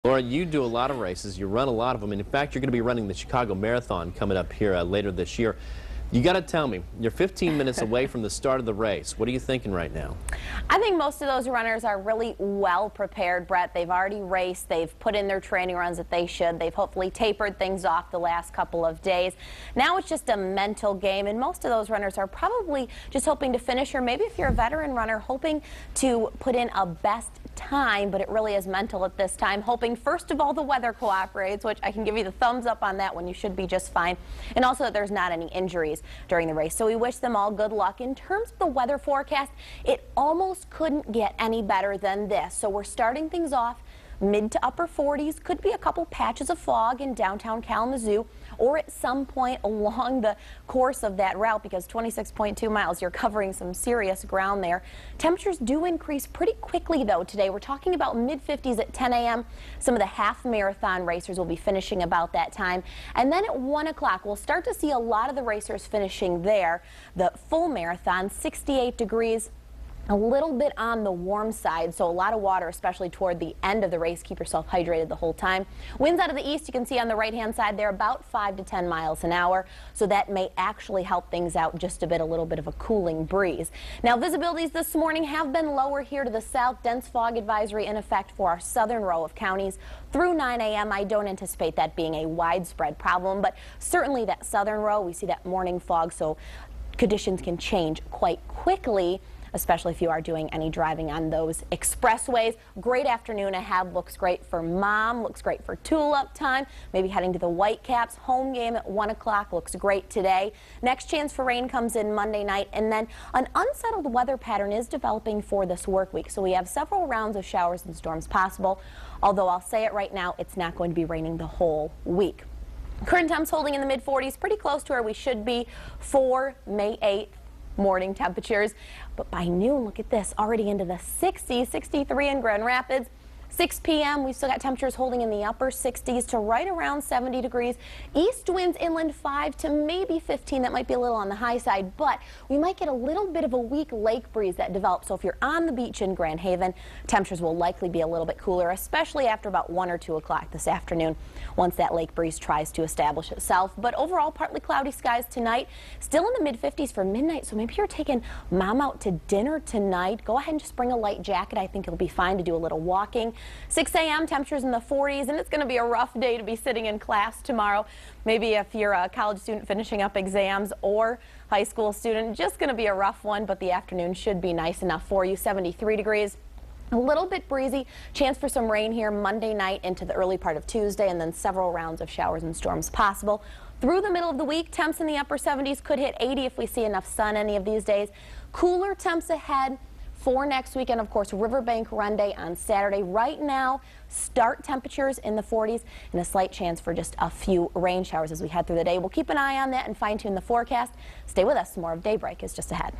Laura, you do a lot of races. You run a lot of them. And in fact, you're going to be running the Chicago Marathon coming up here later this year. You got to tell me, you're 15 minutes away from the start of the race. What are you thinking right now? I think most of those runners are really well prepared, Brett. They've already raced. They've put in their training runs that they should. They've hopefully tapered things off the last couple of days. Now it's just a mental game, and most of those runners are probably just hoping to finish, or maybe if you're a veteran runner, hoping to put in a best time, but it really is mental at this time, hoping first of all the weather cooperates, which I can give you the thumbs up on that one. You should be just fine, and also that there's not any injuries during the race. So we wish them all good luck. In terms of the weather forecast, it almost couldn't get any better than this. So we're starting things off mid to upper 40s. Could be a couple patches of fog in downtown Kalamazoo or at some point along the course of that route, because 26.2 miles, you're covering some serious ground there. Temperatures do increase pretty quickly though today. We're talking about mid-50s at 10 a.m. Some of the half marathon racers will be finishing about that time. And then at 1 o'clock, we'll start to see a lot of the racers finishing there. The full marathon, 68 degrees. A little bit on the warm side, so a lot of water, especially toward the end of the race. Keep yourself hydrated the whole time. Winds out of the east, you can see on the right-hand side, they're about 5 to 10 miles an hour, so that may actually help things out just a bit, a little bit of a cooling breeze. Now, visibilities this morning have been lower here to the south. Dense fog advisory in effect for our southern row of counties through 9 a.m. I don't anticipate that being a widespread problem, but certainly that southern row, we see that morning fog, so conditions can change quite quickly, especially if you are doing any driving on those expressways. Great afternoon ahead. Looks great for Mom. Looks great for tulip time. Maybe heading to the Whitecaps. Home game at 1 o'clock. Looks great today. Next chance for rain comes in Monday night, and then an unsettled weather pattern is developing for this work week. So we have several rounds of showers and storms possible, although I'll say it right now, it's not going to be raining the whole week. Current temps holding in the mid-40s, pretty close to where we should be for May 8th. Morning temperatures, but by noon, look at this, already into the 60s, 63 in Grand Rapids. 6 p.m. we've still got temperatures holding in the upper 60s to right around 70 degrees. East winds inland 5 to maybe 15. That might be a little on the high side, but we might get a little bit of a weak lake breeze that develops. So if you're on the beach in Grand Haven, temperatures will likely be a little bit cooler, especially after about 1 or 2 o'clock this afternoon once that lake breeze tries to establish itself. But overall, partly cloudy skies tonight, still in the mid-50s for midnight. So maybe you're taking Mom out to dinner tonight. Go ahead and just bring a light jacket. I think it'll be fine to do a little walking. 6 a.m. temperatures in the 40s, and it's going to be a rough day to be sitting in class tomorrow. Maybe if you're a college student finishing up exams or high school student, just going to be a rough one, but the afternoon should be nice enough for you. 73 degrees. A little bit breezy, chance for some rain here Monday night into the early part of Tuesday, and then several rounds of showers and storms possible. Through the middle of the week, temps in the upper 70s, could hit 80 if we see enough sun any of these days. Cooler temps ahead for next weekend, of course, Riverbank Run Day on Saturday. Right now, start temperatures in the 40s and a slight chance for just a few rain showers as we head through the day. We'll keep an eye on that and fine-tune the forecast. Stay with us. More of Daybreak is just ahead.